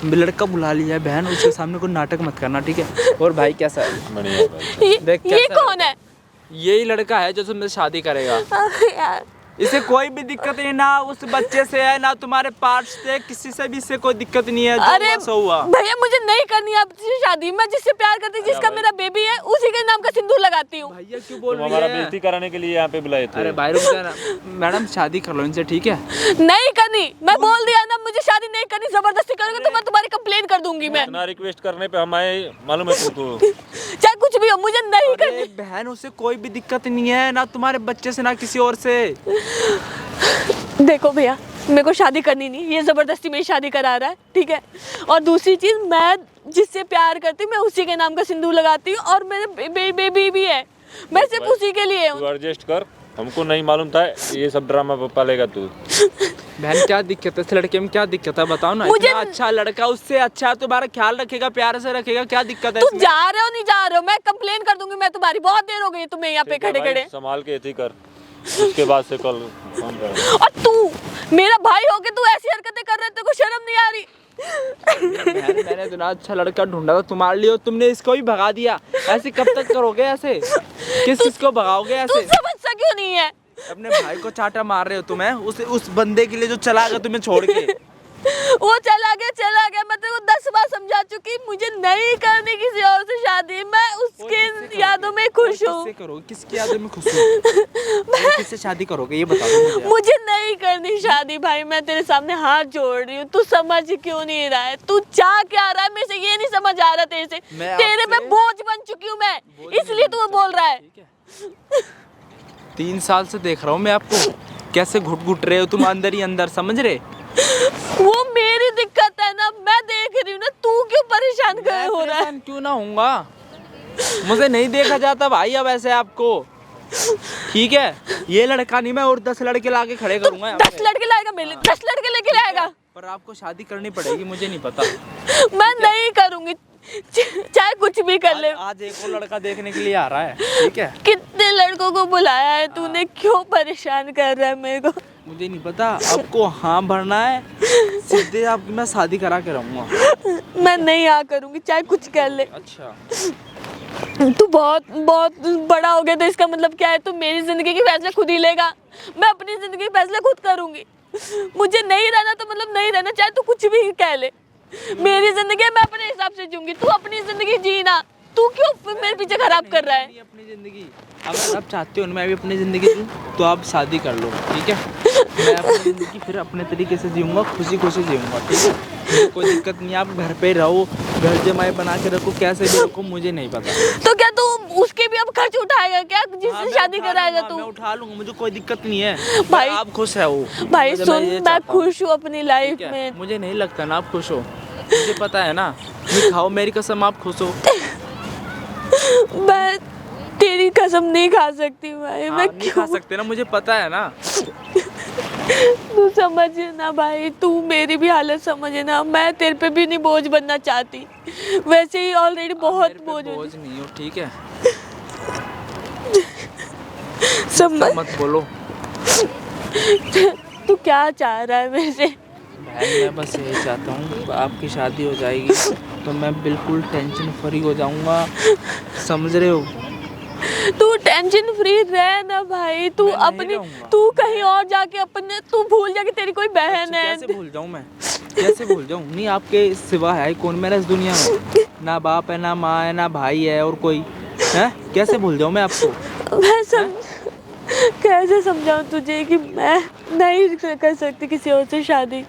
लड़का बुला लिया है बहन, उसके सामने कोई नाटक मत करना, ठीक है? और भाई कैसा है? बढ़िया भाई। देख ये कौन है? यही लड़का है जो तुमसे शादी करेगा। यार इसे कोई भी दिक्कत नहीं, ना उस बच्चे से है, ना तुम्हारे पार्ट से, किसी से भी इससे कोई दिक्कत नहीं है। अरे भैया, मुझे नहीं करनी आपसे शादी। मैं जिससे प्यार करती हूँ, जिसका मेरा बेबी है, उसी के नाम का सिंदूर लगाती हूँ। भैया क्यों बोल रही है? हमारा बेइज्जती कराने के लिए यहाँ पे बुलाए थे। अरे भाई रुक जा, मैडम शादी कर लो इनसे, ठीक है? नहीं करनी, मैं बोल दिया ना, मुझे शादी नहीं करनी। जबरदस्ती करोगे तो मैं तुम्हारी कंप्लेंट कर दूंगी। मैं इतना रिक्वेस्ट करने पे हम आए, मालूम है तुमको? चाहे कुछ भी हो, मुझे नहीं करनी। बहन, उसे कोई भी दिक्कत नहीं है, ना तुम्हारे बच्चे से, ना किसी और से। देखो भैया, मेरे को शादी करनी नहीं, ये जबरदस्ती मेरी शादी करा रहा है, ठीक है? और दूसरी चीज, मैं जिससे प्यार करती हूँ, मैं उसी के नाम का सिंदूर लगाती हूँ, और मेरे बेबी भी है। मैं सिर्फ उसी के लिए तू हूँ। एडजस्ट कर, हमको नहीं मालूम था ये सब ड्रामा पालेगा तू। बहन क्या दिक्कत है इस लड़के में, क्या दिक्कत है बताओ ना। मुझे- इतना अच्छा लड़का, उससे अच्छा तुम्हारा ख्याल रखेगा, प्यार से रखेगा, क्या दिक्कत है तुम इसमें? जा रहे हो नहीं जा रहे हो, मैं कंप्लेन कर दूंगी मैं तुम्हारी, बहुत देर हो गई तुम्हें यहाँ पे ठीक है खड़े भाई, खड़े। संभाल के एथी कर, उसके बाद से कल फोन कर। और तू मेरा भाई होके तू ऐसी हरकतें कर रहे, तेरे को शर्म नहीं आ रही? बहन, मैंने इतना अच्छा लड़का ढूंढा था तुम्हारे लिए और तुमने इसको ही भगा दिया। ऐसे कब तक करोगे? ऐसे किस को भगाओगे तू ऐसे? समझता क्यों नहीं है? अपने भाई को चाटा मार रहे हो तुम, हैं? उस बंदे के लिए जो चला गया तुम्हें छोड़ के। वो चला गया, मैं तेरे को 10 बार समझा चुकी, मुझे नहीं करनी किसी और से शादी, मैं उसके यादों में खुश हूँ। किससे करोगे? किसकी यादों में खुश हो? किससे शादी करोगे ये बता दो मुझे। मुझे नहीं करनी शादी भाई, मैं तेरे सामने हाथ जोड़ रही हूँ, तू समझ क्यों नहीं रहा है? तू चाह क्या रहा है मेरे से, ये नहीं समझ आ रहा तेरे से। तेरे पे बोझ बन चुकी हूँ मैं, इसलिए तू बोल रहा है। 3 साल से देख रहा हूँ मैं आपको, कैसे घुट घुट रहे हो तुम अंदर ही अंदर, समझ रहे? वो मेरी दिक्कत है ना, मैं देख रही हूँ ना, तू क्यों परेशान कर हो रहा है? परेशान क्यों ना होऊंगा, मुझे नहीं देखा जाता भाई अब ऐसे आपको, ठीक है? ये लड़का नहीं, मैं और 10 लड़के लाके खड़े करूंगा यहाँ 10 पे। लड़के लाएगा मेरे, 10 लड़के लेके लाएगा? पर आपको शादी करनी पड़ेगी, मुझे नहीं पता। मैं नहीं करूंगी, चाहे कुछ भी कर ले। आज एक और लड़का देखने के लिए आ रहा है, ठीक है? कितने लड़कों को बुलाया है तूने, क्यों परेशान कर रहा है मेरे को? मुझे नहीं पता, आपको हाँ भरना है, सीधे आपकी मैं शादी करा के रहूंगा। मैं नहीं आ करूंगी, चाहे कुछ कर ले। अच्छा, तू बहुत बहुत बड़ा हो गया, तो इसका मतलब क्या है? तू मेरी जिंदगी के फैसले खुद ही लेगा, मैं अपनी जिंदगी के फैसले खुद करूंगी। मुझे नहीं रहना तो मतलब नहीं रहना, चाहे तू कुछ भी कह ले। मेरी जिंदगी मैं अपने हिसाब से जीऊंगी, तू अपनी जिंदगी जीना। तू क्यों मेरे पीछे खराब कर रहा है? अपनी जिंदगी अगर आप चाहते हो ना मैं भी अपनी जिंदगी जीऊं, तो आप शादी कर लो, ठीक है? मैं अपनी जिंदगी फिर अपने तरीके से जीऊंगा, खुशी खुशी जीऊंगा, ठीक है? मुझे कोई दिक्कत नहीं है, आप घर पे रहो, घर जमाए बना के रखो, कैसे भी रखो, मुझे नहीं पता। तो क्या तू उसके भी अब खर्च उठाएगा क्या, हाँ, जिससे मैं शादी उठा कराएगा लूंगा, तू? मैं उठा लूंगा, मुझे कोई दिक्कत नहीं है भाई, आप खुश है वो। भाई मुझे- सुन, ये मैं चाहता हूं, खुश हूँ अपनी लाइफ ठीक है? में। मुझे नहीं लगता ना आप खुश हो, मुझे पता है ना। नहीं खाओ मेरी कसम, आप खुश हो? मैं तेरी कसम नहीं खा सकती भाई, हाँ, मैं नहीं खा सकते ना, मुझे पता है ना। तू समझ ना भाई, तू मेरी भी हालत समझ ना, मैं तेरे पे भी नहीं बोझ बनना चाहती, वैसे ही ऑलरेडी बहुत मेरे पे बोझ हो। बोझ नहीं हो, ठीक है? समझ, मत बोलो तू क्या चाह रहा है मेरे से? बहन, मैं बस यही चाहता हूँ आपकी शादी हो जाएगी तो मैं बिल्कुल टेंशन फ्री हो जाऊंगा, समझ रहे हो? तू टेंशन फ्री रह ना भाई, तू मैं नहीं अपनी, रहूंगा। तू कहीं और जाके अपने, तू भूल जा कि तेरी कोई बहन है। कैसे भूल जाऊँ मैं, कैसे भूल जाऊँ? नहीं आपके सिवा है कौन मेरा इस दुनिया में? ना बाप है, ना माँ है, ना भाई है, और कोई है? कैसे भूल जाऊँ मैं आपको? मैं कैसे समझाऊं तुझे कि मैं नहीं कर सकती किसी और से शादी?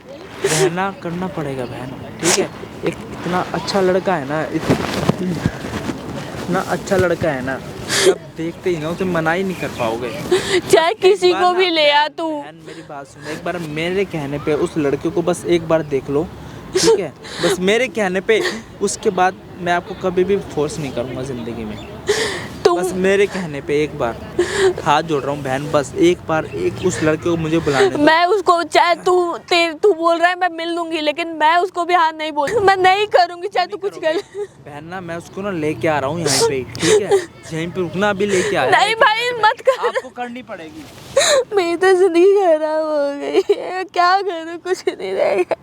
रहना करना पड़ेगा बहन, ठीक है? एक इतना अच्छा लड़का है ना, इतना अच्छा लड़का है ना, जब देखते ही ना उसे मना ही नहीं कर पाओगे। चाहे किसी एक बार को ना- भी ले आ तू। बहन मेरी बात सुनो, एक बार मेरे कहने पे उस लड़के को बस एक बार देख लो, ठीक है? बस मेरे कहने पे, उसके बाद मैं आपको कभी भी फोर्स नहीं करूँगा ज़िंदगी में। तुम बस मेरे कहने पे एक बार हाथ जोड़ रहा हूँ बहन, बस एक बार एक उस लड़के को मुझे बुलाने दो। मैं उसको, चाहे तू बोल रहा है मैं मिल लूंगी, लेकिन मैं उसको भी हाथ नहीं बोल, मैं नहीं करूंगी चाहे तू कुछ कर। बहन ना मैं उसको ना लेके आ रहा हूँ यहाँ पे, ठीक है? यहीं पे रुकना, अभी लेके आया। नहीं भाई मत कर, आपको करनी पड़ेगी। मेरी तो जिंदगी खराब हो गई है, क्या करूँ, कुछ नहीं रहेगा,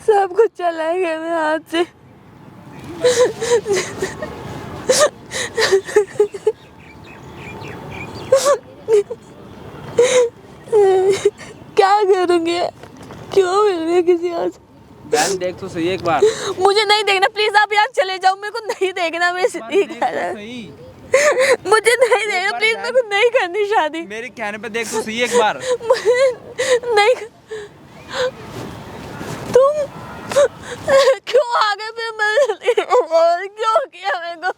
सब कुछ चला गया मेरे हाथ से। क्या करूँगी, क्यों मिल गई किसी और से? बहन देख तो सही एक बार, मुझे नहीं देखना, प्लीज आप यहाँ चले जाओ, मेरे को नहीं देखना, मेरी जिंदगी देख तो खराब। सही। मुझे नहीं देखना बार प्लीज, बहन। मेरे को नहीं करनी शादी। मेरे कहने पे देख तो सही एक बार। मुझे नहीं, तुम क्यों आ गए फिर मेरे, और क्यों किया मेरे को?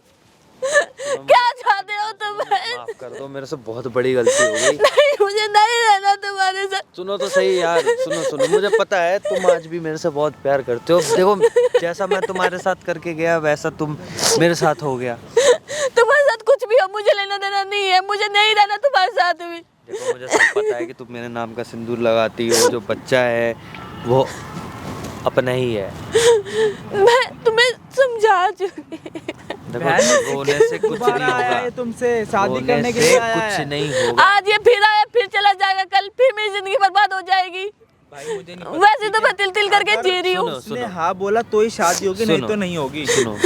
क्या चाहते हो तुम? माफ कर दो, मेरे से बहुत बड़ी गलती हो गई। नहीं, मुझे नहीं रहना तुम्हारे साथ। सुनो तो सही यार, सुनो सुनो, मुझे पता है तुम आज भी मेरे से बहुत प्यार करते हो। देखो जैसा मैं तुम्हारे साथ करके गया वैसा तुम मेरे साथ हो गया। तुम्हारे साथ कुछ भी जाओ, मुझे लेना देना नहीं है, मुझे नहीं रहना तुम्हारे साथ भी। देखो मुझे सब पता है कि तुम मेरे नाम का सिंदूर लगाती हो, जो बच्चा है वो अपना ही है। मैं तुम्हें समझा चुकी। देखो रोने से कुछ नहीं होगा, तुमसे शादी रोने करने के से लिए आया कुछ है। नहीं होगा। आज ये फिर आया, फिर चला जाएगा, कल फिर मेरी जिंदगी बर्बाद हो जाएगी। भाई मुझे नहीं वैसे तो मैं तिल तिल करके जी रही हूँ। उसने हाँ बोला तो ही शादी होगी, नहीं सुनो, तो नहीं होगी। सुनो,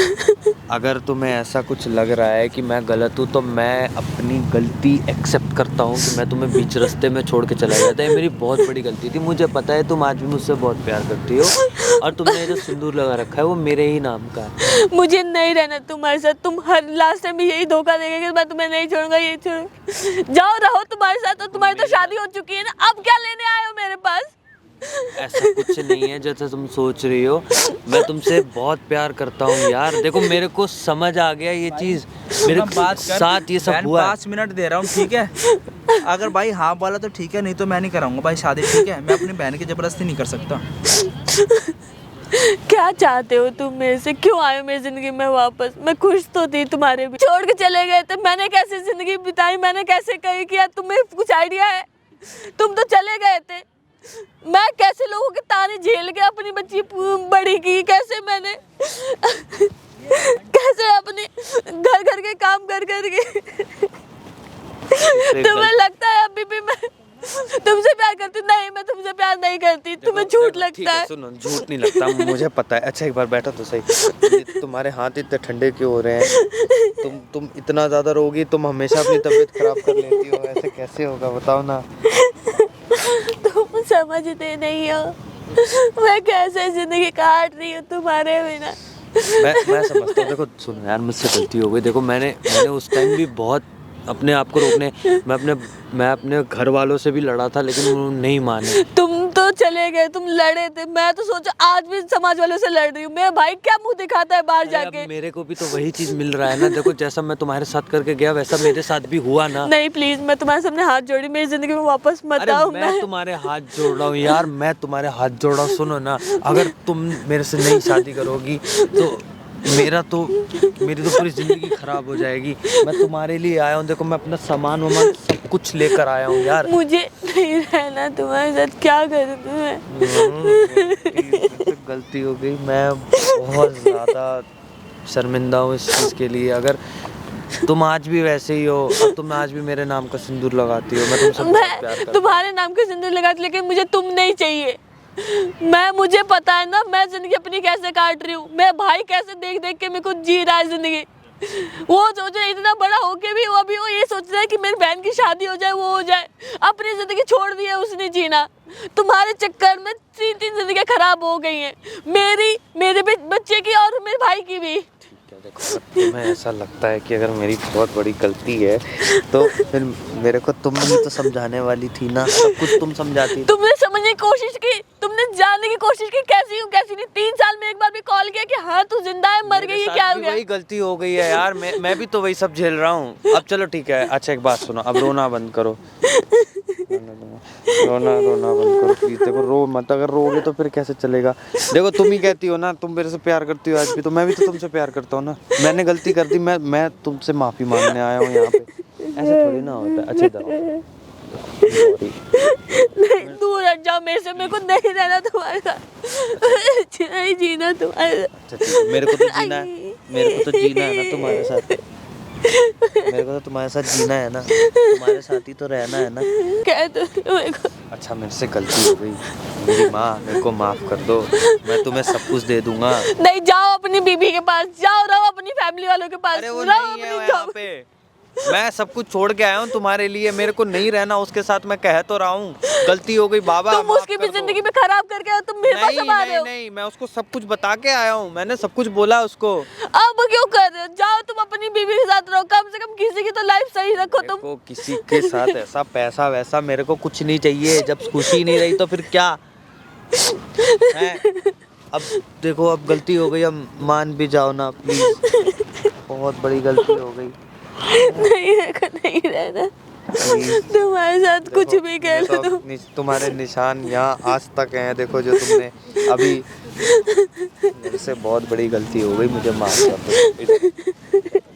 अगर तुम्हें ऐसा कुछ लग रहा है कि मैं गलत हूँ तो मैं अपनी गलती एक्सेप्ट करता हूँ कि मैं तुम्हें बीच रास्ते में छोड़ के चला गया था। ये मेरी बहुत बड़ी गलती थी। मुझे पता है तुम आज भी मुझसे बहुत प्यार करती हो और तुमने जो सिंदूर लगा रखा है वो मेरे ही नाम का है। मुझे नहीं रहना तुम्हारे साथ। तुम हर लास्ट टाइम भी यही धोखा देंगे कि मैं तुम्हें नहीं छोड़ूंगा, ये छोड़ूंगा। जाओ रहो तुम्हारे साथ, और तुम्हारी तो शादी हो चुकी है ना, अब क्या लेने आए हो मेरे पास? ऐसा कुछ नहीं है जैसा तुम सोच रही हो। मैं तुमसे बहुत प्यार करता हूँ यार। देखो मेरे को समझ आ गया ये चीज़, मेरे साथ ये सब हुआ है। 5 मिनट दे रहा हूँ, ठीक है? अगर भाई हाँ बोला तो ठीक है, नहीं तो मैं नहीं कराऊंगा भाई शादी, ठीक है? मैं अपनी बहन की जबरदस्ती नहीं कर सकता। क्या चाहते हो तुम मेरे से? क्यों आए हो मेरी जिंदगी में वापस? मैं खुश तो थी तुम्हारे भी, छोड़ के चले गए थे। मैंने कैसे जिंदगी बिताई, मैंने कैसे कही किया, तुम्हें कुछ आइडिया है? तुम तो चले गए थे। मैं कैसे लोगों के ताने झेल के अपनी बच्ची बड़ी की, कैसे मैंने कैसे अपने घर घर के काम कर के तुम्हें लगता है अभी भी मैं तुमसे प्यार करती? नहीं, मैं तुमसे प्यार नहीं करती। तुम्हें झूठ लगता है। सुनो, झूठ नहीं लगता, मुझे पता है। अच्छा एक बार बैठो तो सही। तुम्हारे हाथ इतने ठंडे क्यों हो रहे हैं? तुम इतना ज़्यादा रोगी, तुम हमेशा अपनी तबीयत खराब कर लेती हो, ऐसे कैसे होगा बताओ ना। तुम समझते नहीं हो मैं कैसे जिंदगी काट रही हूँ तुम्हारे बिना। मैं समझता हूँ। देखो सुनो यार, मुझसे गलती हो गई। देखो मैंने उस टाइम भी बहुत अपने आप को रोकने, मैं अपने घर वालों से भी लड़ा था, लेकिन उन्होंने नहीं माने। तुम तो चले गए, तुम लड़े थे। मैं तो सोचा आज भी समाज वालों से लड़ रही हूँ। मेरा भाई क्या मुंह दिखाता है बाहर जाके? मेरे को भी तो वही चीज मिल रहा है ना। देखो जैसा मैं तुम्हारे साथ करके गया वैसा मेरे साथ भी हुआ ना। नहीं प्लीज, मैं तुम्हारे सामने हाथ जोड़ी, मेरी जिंदगी में वापस मत आओ। मैं तुम्हारे हाथ जोड़ रहा हूँ यार, मैं तुम्हारे हाथ जोड़ रहा हूँ। सुनो ना, अगर तुम मेरे से नहीं शादी करोगी तो मेरी तो पूरी जिंदगी खराब हो जाएगी। मैं तुम्हारे लिए आया हूँ। देखो मैं अपना सामान वामान सब कुछ लेकर आया हूँ यार। मुझे नहीं रहना तुम्हारे साथ, क्या करूँ मैं? गलती हो गई, मैं बहुत ज़्यादा शर्मिंदा हूँ इस चीज़ के लिए। अगर तुम आज भी वैसे ही हो, अब तुम आज भी मेरे नाम का सिंदूर लगाती हो, मैं तुमसे बहुत प्यार करता हूँ। तुम्हारे नाम का सिंदूर लगाती, लेकिन मुझे तुम नहीं चाहिए। मुझे पता है ना मैं जिंदगी अपनी कैसे काट रही हूँ। मेरा भाई कैसे देख देख के मेरे को जी रहा है जिंदगी। वो सोच रहा है इतना बड़ा होके भी वो ये सोच रहा है कि मेरी बहन की शादी हो जाए, वो हो जाए। अपनी जिंदगी छोड़ दी है उसने जीना। तुम्हारे चक्कर में 3 जिंदगी खराब हो गई हैं, मेरे बच्चे की और मेरे भाई की भी। देखो तुम्हें ऐसा लगता है कि अगर मेरी बहुत बड़ी गलती है तो फिर मेरे को तुम ही तो समझाने वाली थी ना, सब कुछ तुम समझाती। तुमने समझने की कोशिश की, तुमने जानने की कोशिश की कैसी हूँ कैसी नहीं। 3 साल में एक बार भी कॉल किया कि हाँ तू जिंदा है, मर गई, क्या हो गया? वही गलती हो गई है यार, मैं भी तो वही सब झेल रहा हूँ। अब चलो ठीक है। अच्छा एक बात सुनो, अब रोना बंद करो। रोना बंद करो प्लीज। देखो रो मत, अगर रोगे तो फिर कैसे चलेगा? देखो तुम ही कहती हो ना तुम मेरे से प्यार करती हो आज भी, तो मैं भी तो तुमसे प्यार करता हूँ ना। मैंने गलती कर दी, मैं तुमसे माफी मांगने आया हूँ यहाँ पे। ऐसे थोड़ी ना होता है। अच्छा इधर नहीं, दूर हट जाओ मेरे से। मेरे को नहीं रहना तुम्हारे साथ, नहीं जीना तुम्हारे साथ। मेरे को तो जीना है, मेरे को तो जीना है ना तुम्हारे साथ। मेरे को तो तुम्हारे साथ जीना है ना, तुम्हारे साथ ही तो रहना है ना। कह दो मेरे को। अच्छा मेरे से गलती हो गई, मेरी माँ मेरे को माफ कर दो, मैं तुम्हें सब कुछ दे दूंगा। नहीं, जाओ अपनी बीबी के पास, जाओ रहो अपनी फैमिली वालों के पास। अरे वो रहो नहीं है अपनी यहाँ पे। मैं सब कुछ छोड़ के आया हूँ तुम्हारे लिए, मेरे को नहीं रहना उसके साथ। मैं कह तो रहा हूँ गलती हो गई बाबा, तुम उसकी भी जिंदगी में खराब करके आए, तुम मेरे पास अब आ रहे हो। नहीं, मैं उसको सब कुछ बता के आया हूँ, मैंने सब कुछ बोला उसको। अब क्यों कर रहे हो? जाओ तुम अपनी बीबी के साथ रहो, कम से कम किसी की तो लाइफ सही रखो तुम। देखो किसी के साथ ऐसा पैसा वैसा मेरे को कुछ नहीं चाहिए। जब खुशी नहीं रही तो फिर क्या है? अब देखो अब गलती हो गई, अब मान भी जाओ ना प्लीज। बहुत बड़ी गलती हो गई। नहीं, नहीं रहना तुम्हारे साथ। कुछ भी कह लो तुम। तुम्हारे निशान यहाँ आज तक हैं, देखो जो तुमने अभी। मेरे से बहुत बड़ी गलती हो गई, मुझे माफ कर दो।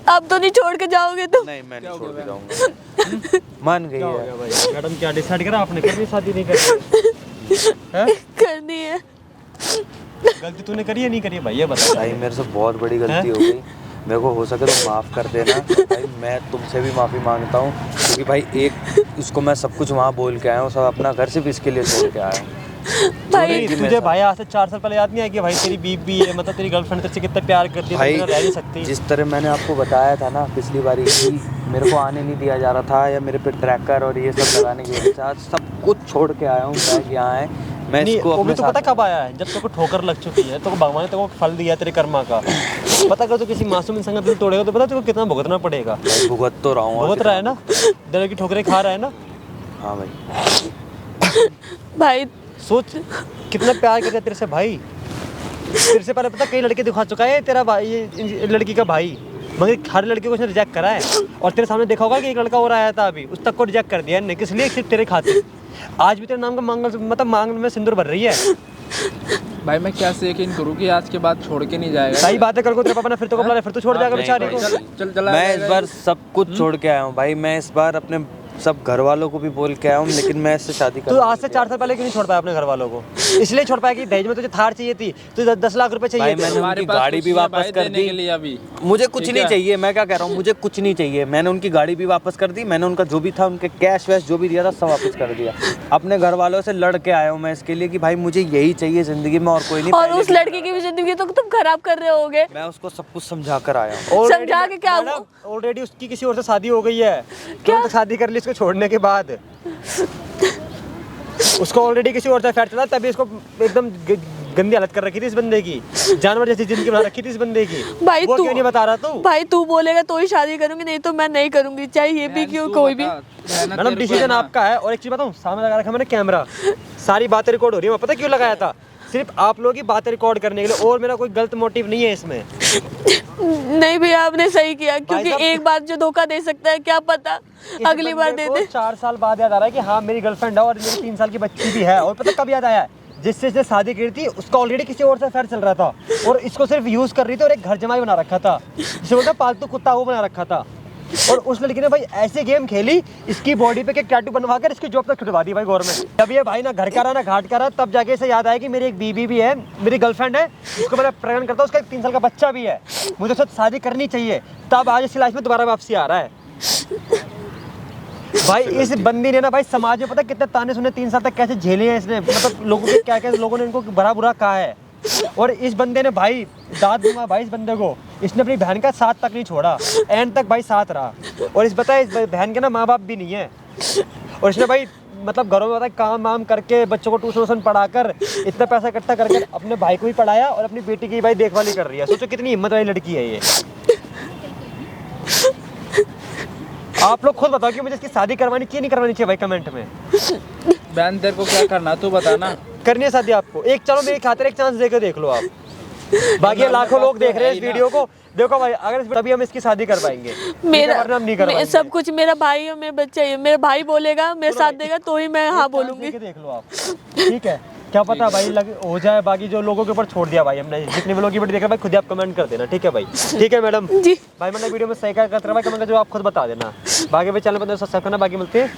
अब तो नहीं छोड़ के जाओगे तुम? नहीं मैं नहीं छोड़ के जाऊंगा। मान गई है भाई मैडम क्या डिसाइड करा आपने, करनी शादी नहीं करनी? करनी है। गलती तूने करी है नहीं करी है भाई ये बता। भाई मेरे से बहुत बड़ी गलती हो गई, मेरे को हो सके तो माफ़ कर देना भाई। मैं तुमसे भी माफ़ी मांगता हूँ क्योंकि भाई एक उसको मैं सब कुछ वहाँ बोल के आया हूँ, सब अपना घर सिर्फ इसके लिए छोड़ के आया हूँ। भाई तुझे भाई आज से 4 साल पहले याद नहीं आया कि भाई तेरी बीबी है, मतलब तेरी गर्लफ्रेंड तेरे से कितना प्यार करती है, भाई तो रह नहीं सकती। जिस तरह मैंने आपको बताया था ना पिछली बारी कि मेरे को आने नहीं दिया जा रहा था या मेरे पे ट्रैकर और ये सब लगाने की वजह से आज सब कुछ छोड़ के आया हूँ। बैग यहाँ है, मैं इसको वो भी अपने तो साथ पता कब आया है, जब तेरे को ठोकर लग चुकी है, तो भगवान ने तेरे को फल दिया तेरे कर्मा का। पता कर तो किसी मासूम इंसान का दिल तोड़ेगा तो पता तेरे को कितना भुगतना पड़ेगा। भाई भुगत तो रहा हूँ। भुगत रहा है ना, दिल की ठोकरें खा रहा है ना। हाँ भाई। भाई सोच कितना प्यार करता है तेरे से भाई। तेरे से पहले पता कई लड़के दिखा चुका है तेरा भाई, ये लड़की का भाई, मगर हर लड़के को उसने रिजेक्ट करा है। और तेरे सामने देखा होगा कि एक लड़का और आया था अभी, उस तक को रिजेक्ट कर दिया है, किस लिए? सिर्फ तेरे खातिर। आज भी तेरे नाम का मांग में सिंदूर भर रही है। भाई मैं क्या से यकीन करूँ कि आज के बाद छोड़ के नहीं जाएगा? सही बात है, कल को तेरे पापा ने फिर तो बुला फिर तो छोड़ जाएगा बेचारे को। चल मैं इस बार सब कुछ छोड़ के आया हूँ भाई। मैं इस बार अपने सब घर वालों को भी बोल के आया हूँ, लेकिन मैं इससे शादी कर। तू आज से 4 साल पहले क्यों नहीं छोड़ पाया अपने घर वालों को? इसलिए छोड़ पाया कि दहेज में तुझे थार चाहिए थी, तुझे 10 लाख रुपए चाहिए थे। मैंने उनकी गाड़ी भी वापस कर दी। अभी मुझे कुछ नहीं चाहिए, मैं क्या कह रहा हूँ, मुझे कुछ नहीं चाहिए। मैंने उनकी गाड़ी भी वापस कर दी, मैंने उनका जो भी था उनके कैश वैश जो भी दिया था सब वापस कर दिया। अपने घर वालों से लड़ के आया हूँ मैं इसके लिए कि भाई मुझे यही चाहिए जिंदगी में और कोई नहीं। और उस लड़की की भी जिंदगी तो तुम खराब कर रहे होगे। मैं उसको सब कुछ समझा कर आया हूँ। समझा के क्या? ऑलरेडी उसकी किसी और से शादी हो गई है। क्या शादी कर ली इसको छोड़ने के बाद? उसको ऑलरेडी किसी और से अफेयर चला, तभी इसको एकदम गंदी हालत कर रखी थी इस बंदे की, जानवर जैसी जिंदगी बना रखी थी इस बंदे की। भाई वो तू क्यों नहीं बता रहा तू? भाई तू बोलेगा तो ही शादी करूंगी, नहीं तो मैं नहीं करूंगी, चाहे ये भी क्यों कोई भी। मैडम डिसीजन आपका है। और एक चीज बताऊं, सामने लगा रखा मैंने कैमरा, सारी बातें रिकॉर्ड हो रही है। मैं पता क्यों लगाया था? सिर्फ आप लोगों की बातें रिकॉर्ड करने के लिए, और मेरा कोई गलत मोटिव नहीं है इसमें। नहीं भैया आपने सही किया, क्योंकि एक बार जो धोखा दे सकता है क्या पता अगली बार दे दे। 4 साल बाद याद आ रहा है कि हाँ मेरी गर्लफ्रेंड है और मेरी 3 साल की बच्ची भी है। और पता कब याद आया? जिससे इसने शादी की थी उसका ऑलरेडी किसी और से अफेयर चल रहा था और इसको सिर्फ यूज कर रही थी और एक घर जमाई बना रखा था, जिसे बोलता पालतू कुत्ता वो बना रखा था। और उस लड़की ने भाई ऐसी गेम खेली, इसकी बॉडी पे एक टैटू बनवा कर इसकी जॉब तक छुड़वा दी भाई गवर्नमेंट। जब ये भाई ना घर का रहा ना घाट का रहा, तब जाके इसे याद आया कि मेरी एक बीबी भी है, मेरी गर्लफ्रेंड है, उसको मैं प्रेग्नेंट करता हूँ, उसका 3 साल का बच्चा भी है, मुझे उससे शादी करनी चाहिए। तब आज इसकी लाइफ में दोबारा वापसी आ रहा है। भाई इस बंदी ने ना भाई समाज में पता कितने ताने सुने 3 साल तक कैसे झेले हैं इसने, मतलब लोगों के क्या क्या लोगों ने इनको बड़ा बुरा कहा है। और इस बंदे ने भाई दाद दूंगा भाई इस बंदे को, इसने अपनी बहन का साथ तक नहीं छोड़ा, एंड तक भाई साथ रहा। और इस बहन के ना माँ बाप भी नहीं है, और इसने भाई मतलब घरों में बताया काम वाम करके बच्चों को ट्यूशन पढ़ाकर इतना पैसा इकट्ठा करके अपने भाई को भी पढ़ाया और अपनी बेटी की भाई देखभाल ही कर रही है। सोचो कितनी हिम्मत वाली लड़की है ये। आप लोग खुद बताओ कि मुझे इसकी शादी करवानी चाहिए नहीं करवानी चाहिए भाई कमेंट में। बहन तेरे को क्या करना तू बता ना। करनी है शादी आपको? एक चलो मेरी खातिर एक चांस देकर देख लो आप। बाकी लाखों लोग देख रहे हैं इस वीडियो को, देखो भाई अगर तभी हम इसकी शादी कर पाएंगे, मेरा हम नहीं कर सब कुछ मेरा भाई और मेरा बच्चा ही है। मेरा भाई बोलेगा मेरे साथ देगा तो ही मैं हाँ बोलूंगी। देख लो आप, ठीक है? क्या पता भाई हो जाए। बाकी जो लोगों के ऊपर छोड़ दिया भाई हमने, जितने भी लोग की वीडियो देख रहे हैं भाई खुद ही आप कमेंट कर देना, ठीक है भाई? ठीक है मैडम जी भाई, मैंने वीडियो में सही क्या करते रहा भाई कमेंट जो आप खुद बता देना। बाकी भाई चैनल पर सब्सक्राइब करना। बाकी मिलते हैं